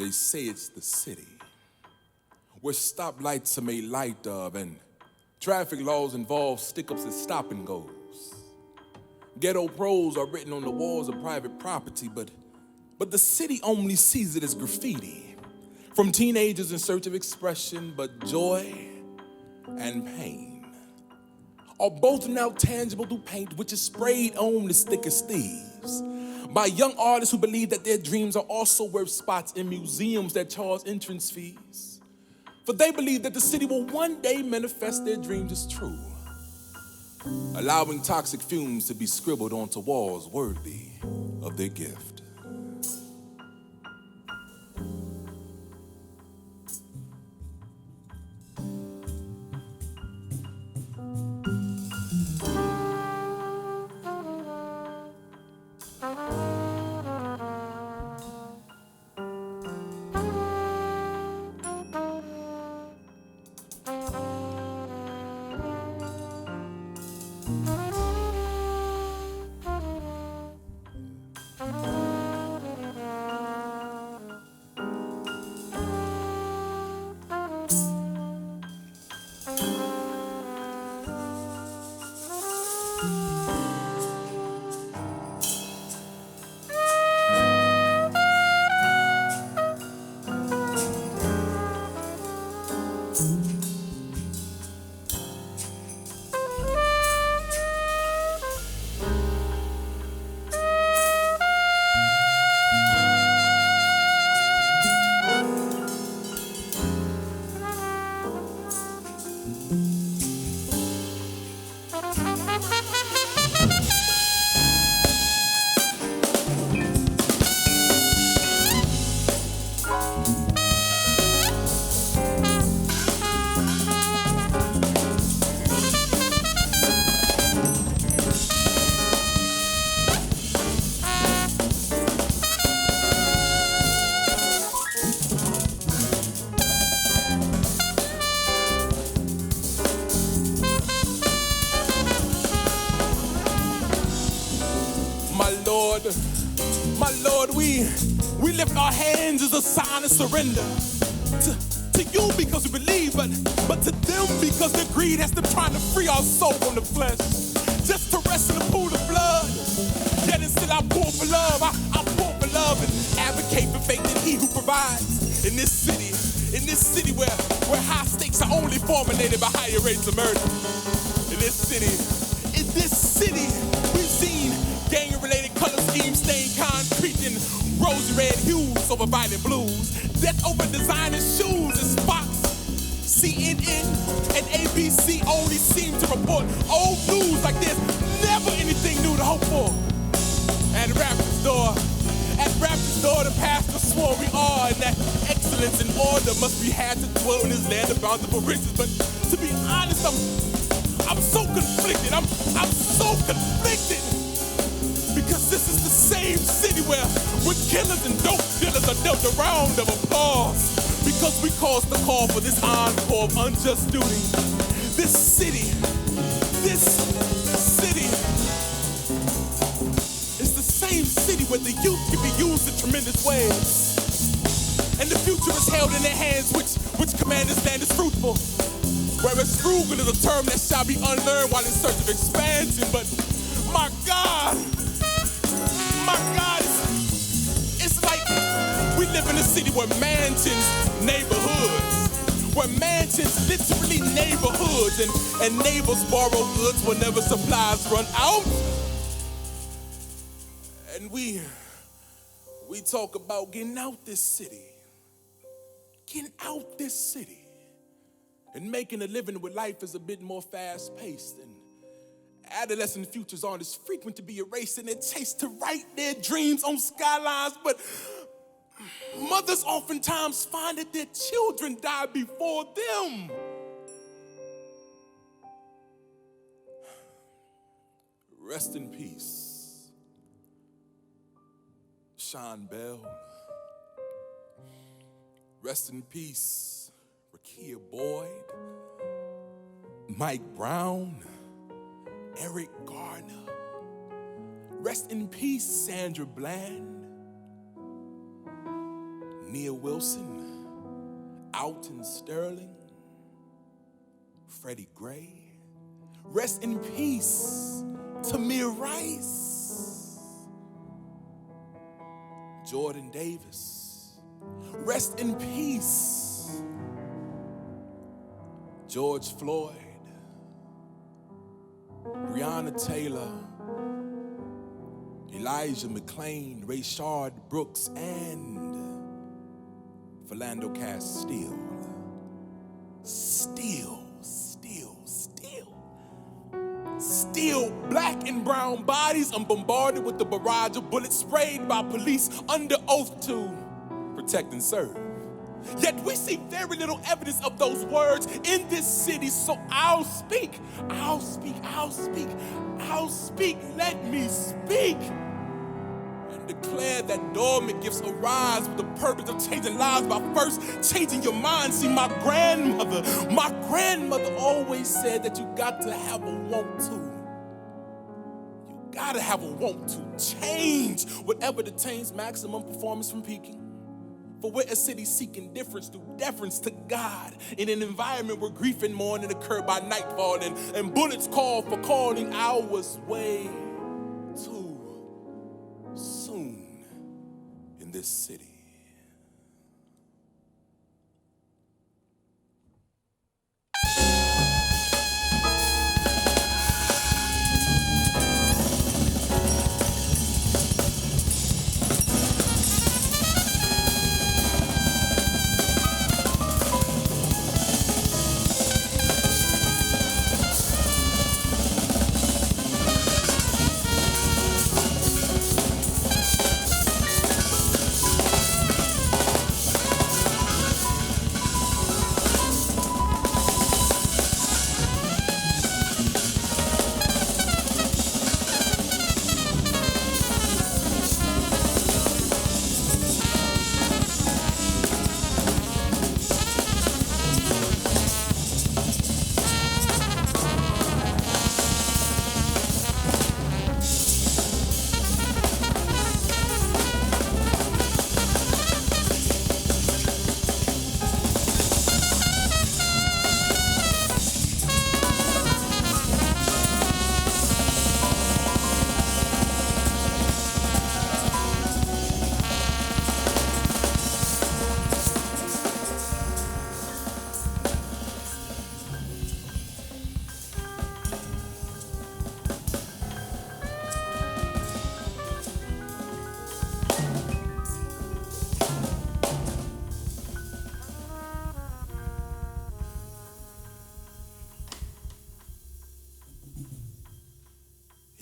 They say it's the city, where stoplights are made light of and traffic laws involve stick-ups and stop and goes. Ghetto pros are written on the walls of private property, but the city only sees it as graffiti. From teenagers in search of expression, but joy and pain are both now tangible through paint, which is sprayed on as thick as thieves by young artists who believe that their dreams are also worth spots in museums that charge entrance fees. For they believe that the city will one day manifest their dreams as true, allowing toxic fumes to be scribbled onto walls worthy of their gift. My Lord, we lift our hands as a sign of surrender to you because we believe, but to them because their greed has them trying to free our soul from the flesh, just to rest in the pool of blood. Yet instead I pour for love, I pour for love and advocate for faith in He who provides in this city where high stakes are only formulated by higher rates of murder. In this city, we've seen gang-related color schemes stain concrete in rosy red hues over violent blues. Death over designer shoes as Fox, CNN, and ABC only seem to report old news like there's never anything new to hope for. At Raptor's door, the pastor swore we are, and that excellence and order must be had to dwell in His land of bountiful riches. But to be honest, I'm so conflicted. I'm so conflicted. Because this is the same city where killers and dope dealers are dealt a round of applause. Because we caused the call for this encore of unjust duty. This city is the same city where the youth can be used in tremendous ways. And the future is held in their hands, which command this land is fruitful. Whereas frugal is a term that shall be unlearned while in search of expansion. But my God, it's like we live in a city where mansions, literally neighborhoods, and neighbors borrow goods whenever supplies run out. And we talk about getting out this city, and making a living with life is a bit more fast-paced, and adolescent futures aren't as frequent to be erased in their chase to write their dreams on skylines. But mothers oftentimes find that their children die before them. Rest in peace, Sean Bell. Rest in peace, Rakia Boyd, Mike Brown, Eric Garner. Rest in peace, Sandra Bland. Nia Wilson, Alton Sterling, Freddie Gray. Rest in peace, Tamir Rice, Jordan Davis. Rest in peace, George Floyd, Breonna Taylor, Elijah McClain, Rayshard Brooks, and Philando Castile. Still black and brown bodies bombarded with the barrage of bullets sprayed by police under oath to protect and serve. Yet we see very little evidence of those words in this city, so I'll speak, let me speak, and declare that dormant gifts arise with the purpose of changing lives by first changing your mind. See, my grandmother always said that you got to have a want to. You gotta have a want to change whatever detains maximum performance from peaking. For we're a city seeking difference through deference to God in an environment where grief and mourning occur by nightfall and bullets call for calling hours way too soon in this city.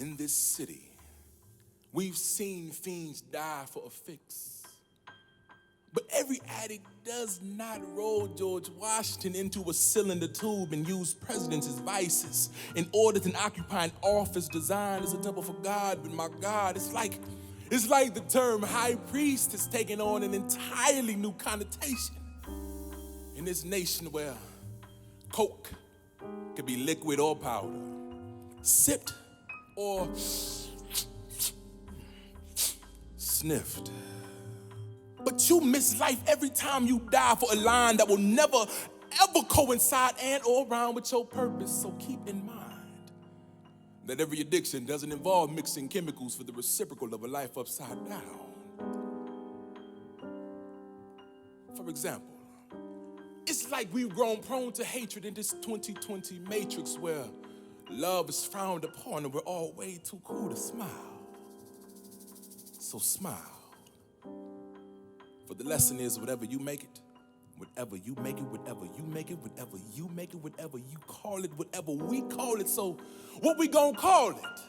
In this city, we've seen fiends die for a fix. But every addict does not roll George Washington into a cylinder tube and use presidents as vices in order to occupy an office designed as a temple for God. But my God, it's like the term high priest has taken on an entirely new connotation in this nation where coke could be liquid or powder, sipped or sniffed. But you miss life every time you die for a line that will never, ever coincide and or rhyme with your purpose. So keep in mind that every addiction doesn't involve mixing chemicals for the reciprocal of a life upside down. For example, it's like we've grown prone to hatred in this 2020 matrix where love is frowned upon and we're all way too cool to smile. So smile. For the lesson is whatever you make it, whatever you make it, whatever you make it, whatever you make it, whatever you call it, whatever we call it. So what we gonna call it?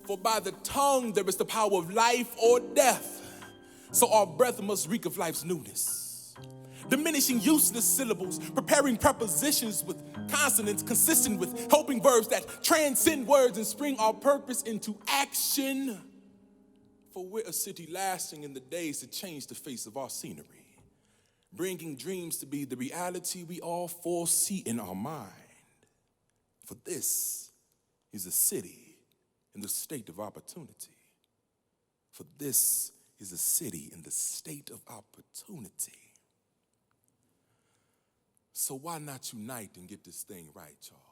For by the tongue there is the power of life or death. So our breath must reek of life's newness. Diminishing useless syllables, preparing prepositions with consonants consistent with helping verbs that transcend words and spring our purpose into action. For we're a city lasting in the days to change the face of our scenery, bringing dreams to be the reality we all foresee in our mind. For this is a city in the state of opportunity. For this is a city in the state of opportunity. So why not unite and get this thing right, y'all?